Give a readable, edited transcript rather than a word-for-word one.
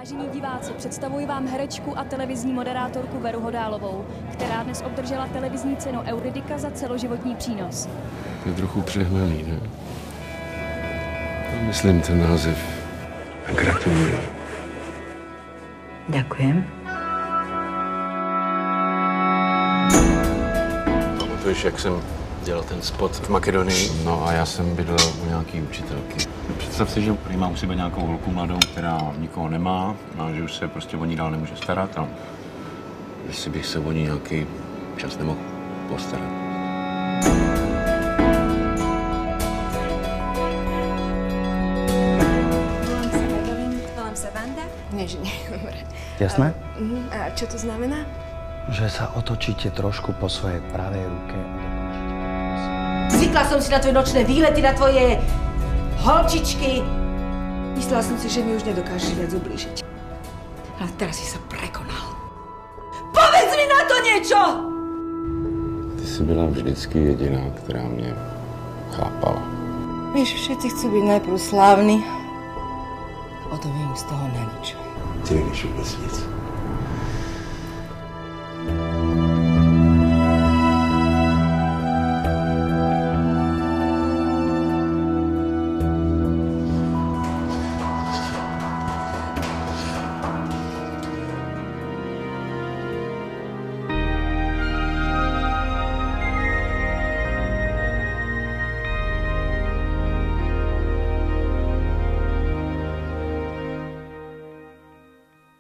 Vážení diváci, představuji vám herečku a televizní moderátorku Veru Hodálovou, která dnes obdržela televizní cenu Euridika za celoživotní přínos. To je trochu přehnaný, ne? Myslím ten název. Gratuluju. Ďakujem. Pamatuješ, jak jsem dělal ten spot v Makedonii? No a já jsem bydlel u nějaký učitelky. Představ si, že prý má u sebe nějakou holku mladou, která nikoho nemá, a že už se prostě o ní dál nemůže starat. A Jestli bych se o ní nějaký čas nemohl postarat. Volám sa Vanda. Nežne, dobre. Jasné? A čo to znamená? Že sa otočíte trošku po svojej pravej ruke a dokončíte. Zvykla som si na tvoje nočné výlety, na tvoje holčičky. Myslela som si, že mi už nedokážeš viac ublížiť. Ale teraz si sa prekonal. Povedz mi na to niečo! Ty jsi byla vždycky jediná, která mě chápala. Víš, všetci chcú byť najprv slávni, potom je im z toho na nič. Ty nevíš vůbec nic.